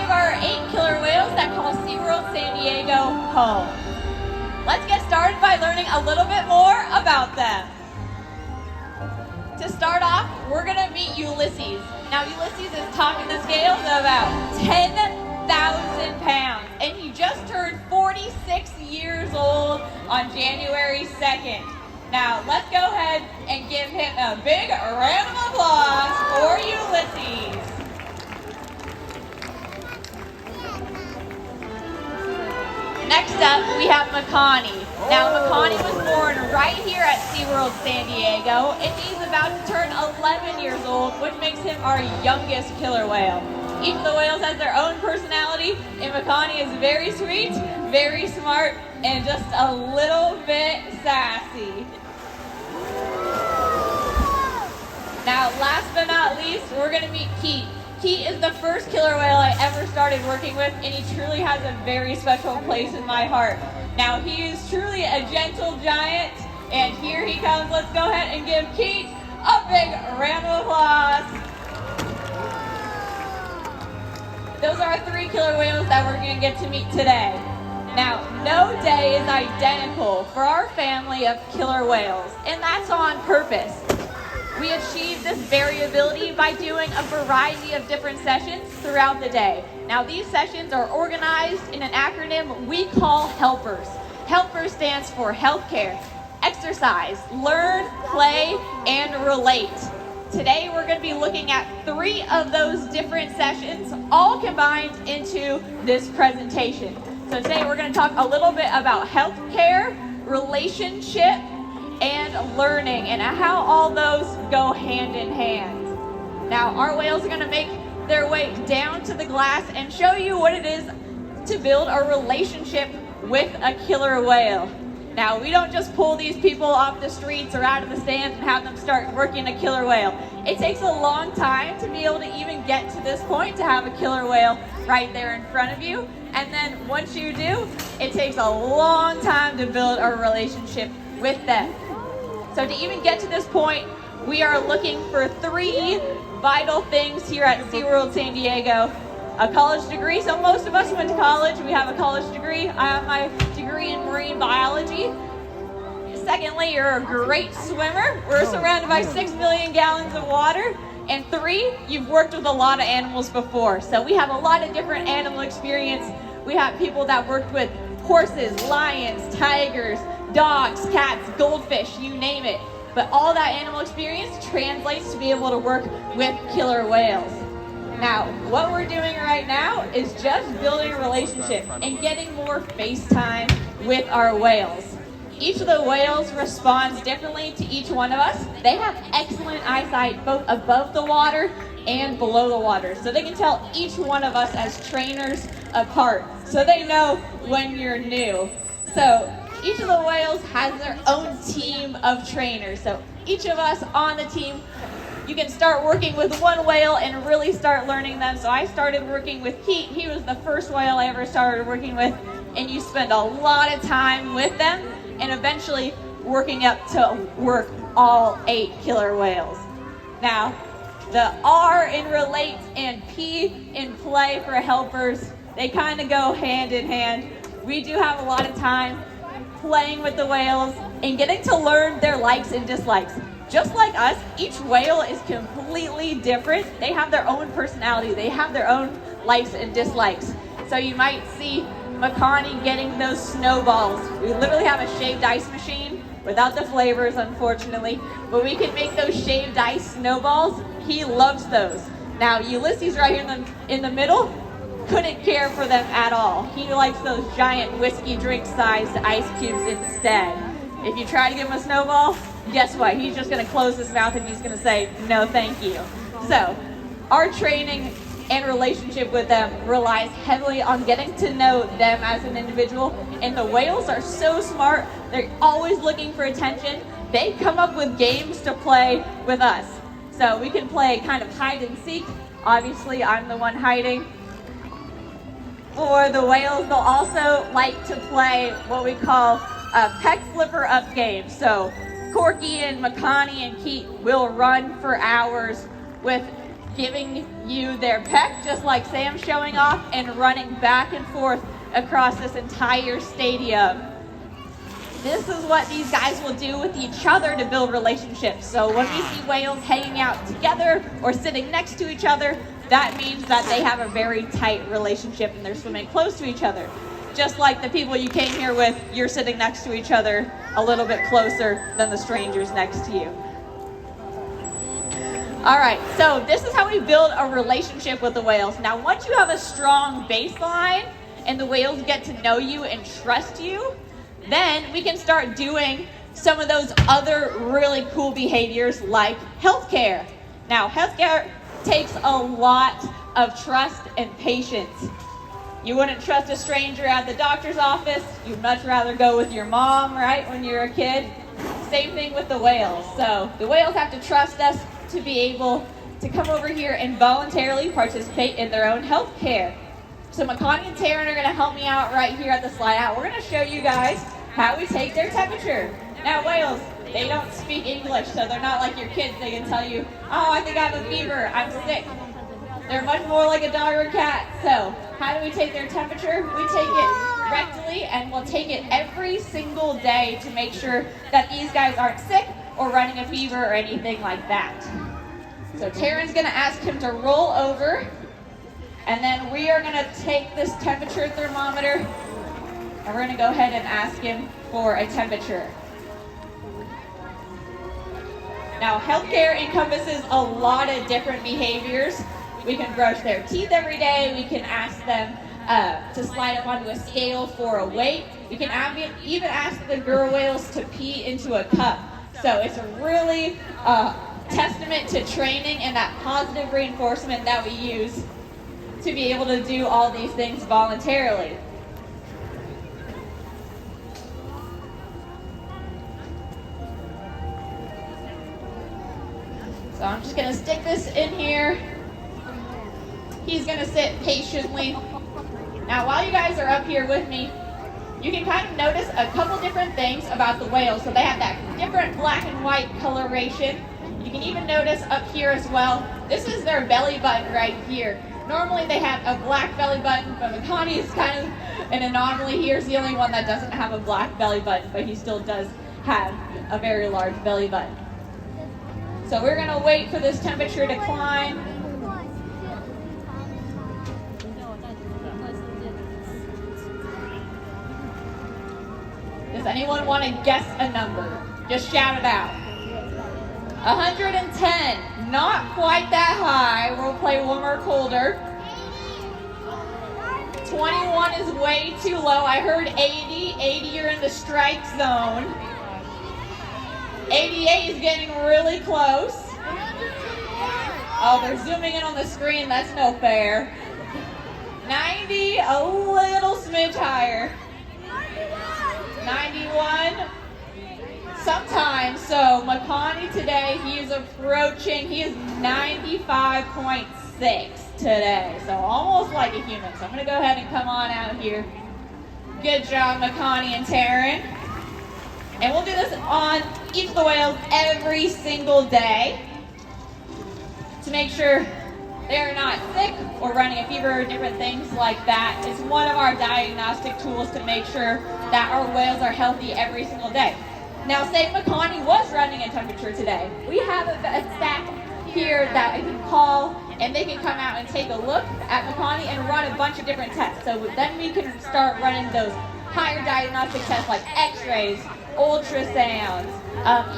of our 8 killer whales that call SeaWorld San Diego home. Let's get started by learning a little bit more about them. To start off, we're going to meet Ulises. Now, Ulises is topping the scales at about 10,000 pounds, and he just turned 46 years old on January 2nd. Now, let's go ahead and give him a big round of applause for Ulises. Next up, we have Makani. Now, Makani was born right here at SeaWorld San Diego, and he's about to turn 11 years old, which makes him our youngest killer whale. Each of the whales has their own personality, and Makani is very sweet, very smart, and just a little bit sassy. Now, last but not least, we're going to meet Keet. Keet is the first killer whale I ever started working with, and he truly has a very special place in my heart. Now, he is truly a gentle giant, and here he comes. Let's go ahead and give Keet a big round of applause. Those are our 3 killer whales that we're going to get to meet today. Now, no day is identical for our family of killer whales, and that's on purpose. We achieve this variability by doing a variety of different sessions throughout the day. Now, these sessions are organized in an acronym we call HELPERS. HELPERS stands for healthcare, exercise, learn, play, and relate. Today, we're going to be looking at 3 of those different sessions, all combined into this presentation. So today, we're going to talk a little bit about healthcare, relationship, and learning, and how all those go hand in hand. Now, our whales are going to make their way down to the glass and show you what it is to build a relationship with a killer whale. Now, we don't just pull these people off the streets or out of the stands and have them start working a killer whale. It takes a long time to be able to even get to this point, to have a killer whale right there in front of you. And then once you do, it takes a long time to build a relationship with them. So to even get to this point, we are looking for 3 vital things here at SeaWorld San Diego. A college degree, so most of us went to college. We have a college degree. I have my degree in marine biology. Secondly, you're a great swimmer. We're surrounded by 6 million gallons of water. And 3, you've worked with a lot of animals before. So we have a lot of different animal experience. We have people that worked with horses, lions, tigers, dogs, cats, goldfish, you name it. But all that animal experience translates to be able to work with killer whales. Now, what we're doing right now is just building a relationship and getting more face time with our whales. Each of the whales responds differently to each one of us. They have excellent eyesight both above the water and below the water. So they can tell each one of us as trainers apart. So they know when you're new. So each of the whales has their own team of trainers. So each of us on the team, you can start working with one whale and really start learning them. So I started working with Keet. He was the first whale I ever started working with. And you spend a lot of time with them and eventually working up to work all 8 killer whales. Now, the R in relate and P in play for helpers, they kind of go hand in hand. We do have a lot of time playing with the whales and getting to learn their likes and dislikes. Just like us, each whale is completely different. They have their own personality. They have their own likes and dislikes. So you might see Makani getting those snowballs. We literally have a shaved ice machine without the flavors, unfortunately, but we can make those shaved ice snowballs. He loves those. Now, Ulises right here in the middle couldn't care for them at all. He likes those giant whiskey drink sized ice cubes instead. If you try to give him a snowball, guess what? He's just going to close his mouth and he's going to say, no, thank you. So our training and relationship with them relies heavily on getting to know them as an individual. And the whales are so smart. They're always looking for attention. They come up with games to play with us. So we can play kind of hide and seek. Obviously, I'm the one hiding. For the whales, they'll also like to play what we call a peck flipper up game. So Corky and Makani and Keet will run for hours with giving you their peck, just like Sam's showing off, and running back and forth across this entire stadium. This is what these guys will do with each other to build relationships. So when we see whales hanging out together or sitting next to each other, that means that they have a very tight relationship and they're swimming close to each other. Just like the people you came here with, you're sitting next to each other a little bit closer than the strangers next to you. All right, so this is how we build a relationship with the whales. Now, once you have a strong baseline and the whales get to know you and trust you, then we can start doing some of those other really cool behaviors like healthcare. Now, healthcare takes a lot of trust and patience. You wouldn't trust a stranger at the doctor's office. You'd much rather go with your mom, right, when you're a kid. Same thing with the whales. So the whales have to trust us to be able to come over here and voluntarily participate in their own health care. So Makani and Taryn are going to help me out right here at the slide out. We're going to show you guys how we take their temperature. Now whales, they don't speak English, so they're not like your kids. They can tell you, oh, I think I have a fever, I'm sick. They're much more like a dog or a cat. So how do we take their temperature? We take it rectally, and we'll take it every single day to make sure that these guys aren't sick or running a fever or anything like that. So Taryn's going to ask him to roll over, and then we are going to take this temperature thermometer, and we're going to go ahead and ask him for a temperature. Now, healthcare encompasses a lot of different behaviors. We can brush their teeth every day. We can ask them to slide up onto a scale for a weight. We can even ask the girl whales to pee into a cup. So it's a really testament to training and that positive reinforcement that we use to be able to do all these things voluntarily. So I'm just going to stick this in here. He's going to sit patiently. Now, while you guys are up here with me, you can kind of notice a couple different things about the whales. So they have that different black and white coloration. You can even notice up here as well, this is their belly button right here. Normally they have a black belly button, but Makani is kind of an anomaly here. He's the only one that doesn't have a black belly button, but he still does have a very large belly button. So we're going to wait for this temperature to climb. Does anyone want to guess a number? Just shout it out. 110. Not quite that high. We'll play one more colder. 21 is way too low. I heard 80. 80, you're in the strike zone. 88 is getting really close. Oh, they're zooming in on the screen. That's no fair. 90, a little smidge higher. 91. Sometimes. So Makani today, he is approaching, he is 95.6 today. So almost like a human. So I'm going to go ahead and come on out here. Good job, Makani and Taryn. And we'll do this on each of the whales every single day to make sure they're not sick or running a fever or different things like that. It's one of our diagnostic tools to make sure that our whales are healthy every single day. Now, say Makani was running a temperature today. We have a staff here that I can call, and they can come out and take a look at Makani and run a bunch of different tests. So then we can start running those higher diagnostic tests like x-rays, ultrasounds,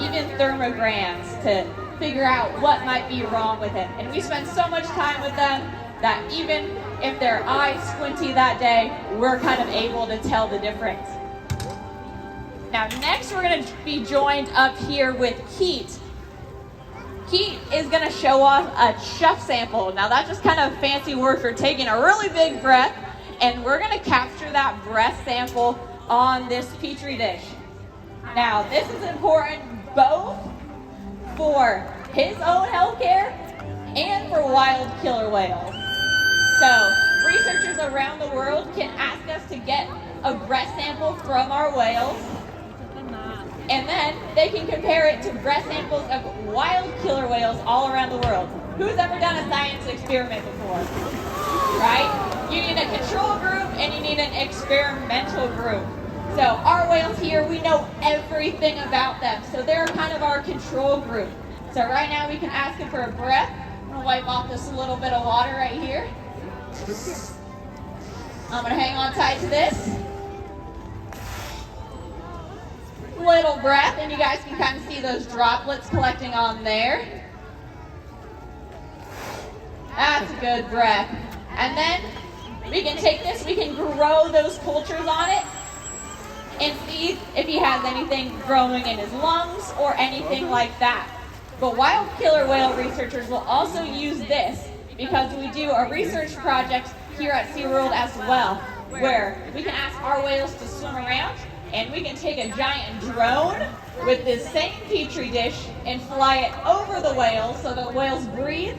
even thermograms to figure out what might be wrong with him. And we spend so much time with them that even if their eyes squinty that day, we're kind of able to tell the difference. Now next we're going to be joined up here with Keet. Keet is going to show off a chef sample. Now that's just kind of fancy word for taking a really big breath, and we're going to capture that breath sample on this petri dish. Now this is important both for his own healthcare and for wild killer whales. So researchers around the world can ask us to get a breath sample from our whales, and then they can compare it to breath samples of wild killer whales all around the world. Who's ever done a science experiment before? Right? You need a control group and you need an experimental group. So our whales here, we know everything about them. So they're kind of our control group. So right now we can ask them for a breath. I'm gonna wipe off this little bit of water right here. I'm gonna hang on tight to this. Little breath, and you guys can kind of see those droplets collecting on there. That's a good breath. And then we can take this, we can grow those cultures on it and see if he has anything growing in his lungs or anything like that. But wild killer whale researchers will also use this because we do a research project here at SeaWorld as well, where we can ask our whales to swim around and we can take a giant drone with this same petri dish and fly it over the whales so the whales breathe.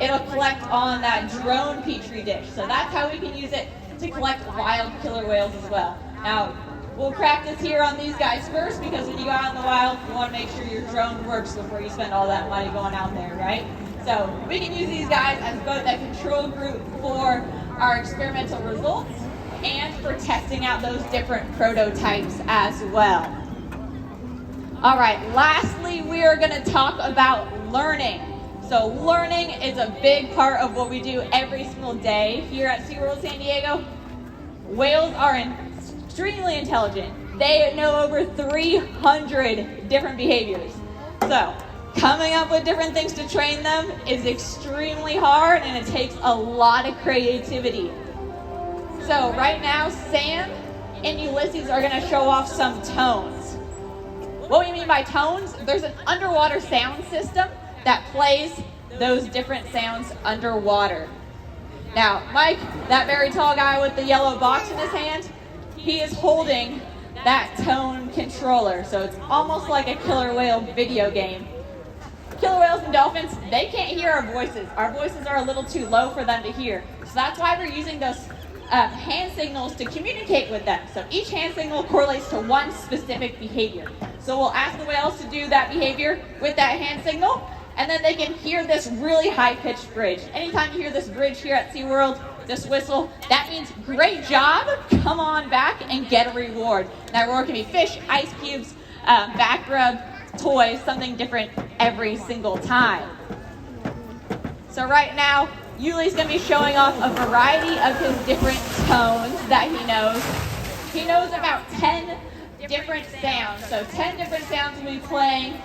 It'll collect on that drone petri dish. So that's how we can use it to collect wild killer whales as well. Now, we'll practice here on these guys first because when you go out in the wild, you want to make sure your drone works before you spend all that money going out there, right? So we can use these guys as both a control group for our experimental results and for testing out those different prototypes as well. All right, lastly, we are going to talk about learning. So learning is a big part of what we do every single day here at SeaWorld San Diego. Whales are extremely intelligent. They know over 300 different behaviors. So coming up with different things to train them is extremely hard and it takes a lot of creativity. So right now, Sam and Ulises are going to show off some tones. What we mean by tones, there's an underwater sound system that plays those different sounds underwater. Now, Mike, that very tall guy with the yellow box in his hand, he is holding that tone controller. So it's almost like a killer whale video game. Killer whales and dolphins, they can't hear our voices. Our voices are a little too low for them to hear. So that's why we're using those hand signals to communicate with them. So each hand signal correlates to one specific behavior. So we'll ask the whales to do that behavior with that hand signal, and then they can hear this really high-pitched bridge. Anytime you hear this bridge here at SeaWorld, this whistle, that means great job, come on back and get a reward. And that reward can be fish, ice cubes, back rub, toys, something different every single time. So right now, Uli's going to be showing off a variety of his different tones that he knows. He knows about 10 different sounds. So 10 different sounds will be playing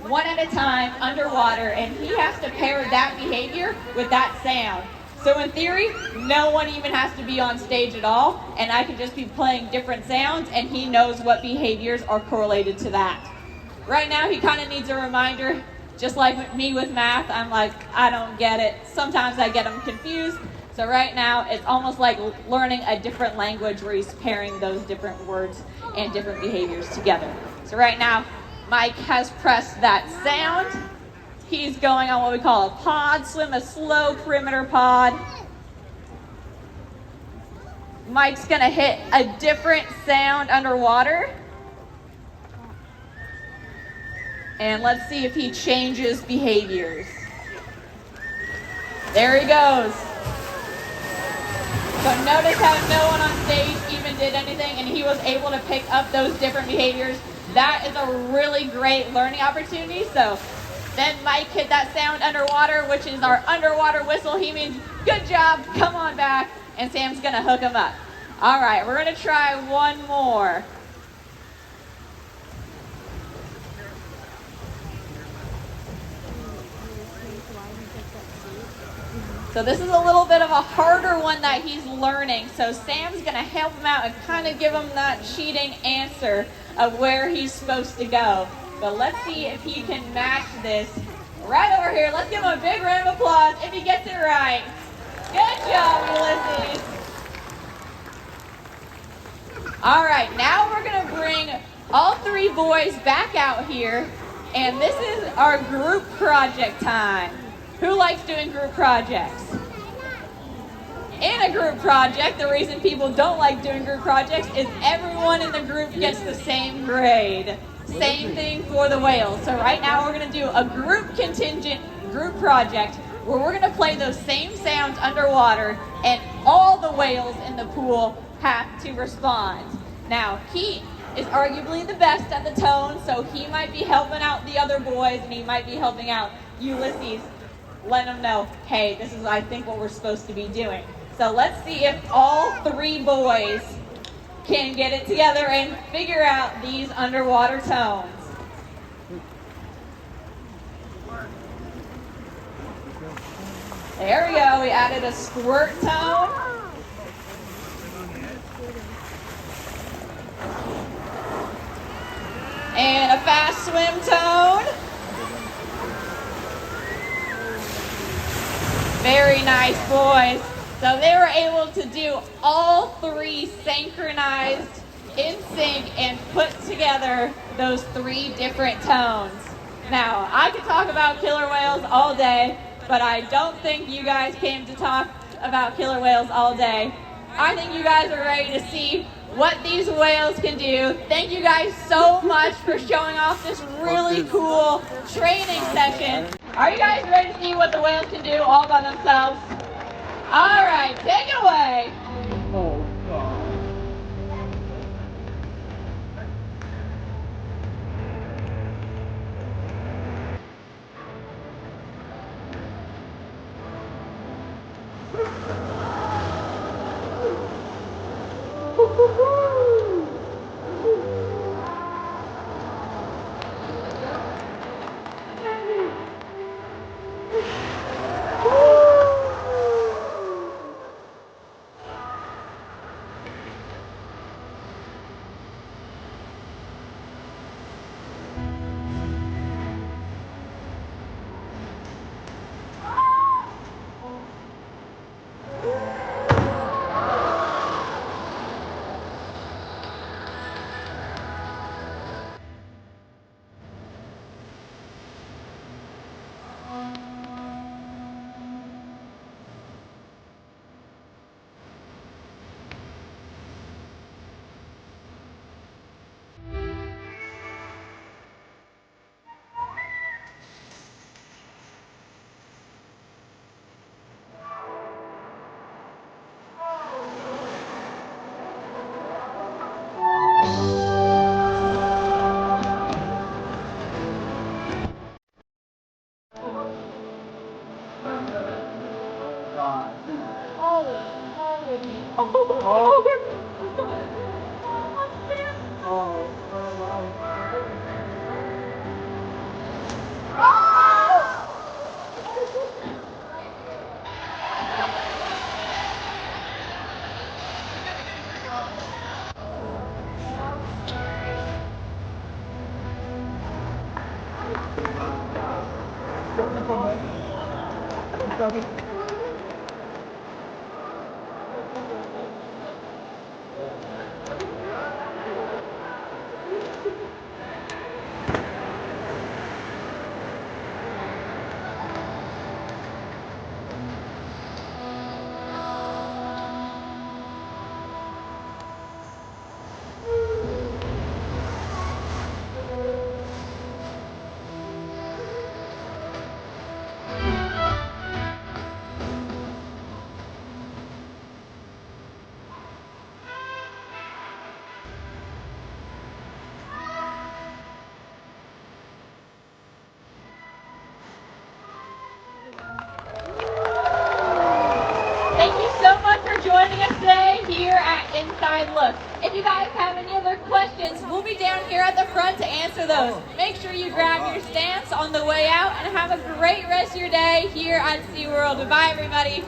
one at a time underwater, and he has to pair that behavior with that sound. So in theory, no one even has to be on stage at all, and I can just be playing different sounds, and he knows what behaviors are correlated to that. Right now, he kind of needs a reminder. Just like me with math, I'm like, I don't get it. Sometimes I get them confused. So right now, it's almost like learning a different language where he's pairing those different words and different behaviors together. So right now, Mike has pressed that sound. He's going on what we call a pod swim, a slow perimeter pod. Mike's gonna hit a different sound underwater. And let's see if he changes behaviors. There he goes. So notice how no one on stage even did anything, and he was able to pick up those different behaviors. That is a really great learning opportunity. So then Mike hit that sound underwater, which is our underwater whistle. He means, good job, come on back. And Sam's gonna hook him up. All right, we're gonna try one more. So this is a little bit of a harder one that he's learning. So Sam's gonna help him out and kind of give him that cheating answer of where he's supposed to go. But let's see if he can match this right over here. Let's give him a big round of applause if he gets it right. Good job, Ulises. All right, now we're gonna bring all three boys back out here, and this is our group project time. Who likes doing group projects? In a group project, the reason people don't like doing group projects is everyone in the group gets the same grade. Same thing for the whales. So right now we're going to do a group contingent group project where we're gonna play those same sounds underwater and all the whales in the pool have to respond. Now, Keet is arguably the best at the tone, so he might be helping out the other boys and he might be helping out Ulises, letting them know, hey, this is, I think, what we're supposed to be doing. So let's see if all three boys can get it together and figure out these underwater tones. There we go, we added a squirt tone. And a fast swim tone. Very nice, boys. So they were able to do all three synchronized in sync and put together those three different tones. Now, I could talk about killer whales all day, but I don't think you guys came to talk about killer whales all day. I think you guys are ready to see what these whales can do. Thank you guys so much for showing off this really cool training session. Are you guys ready to see what the whales can do all by themselves? All right, take it away. Oh, God. Thank you so much for joining us today here at Inside Look. If you guys have any other questions, we'll be down here at the front to answer those. Make sure you grab your stamps on the way out and have a great rest of your day here at SeaWorld. Goodbye, everybody.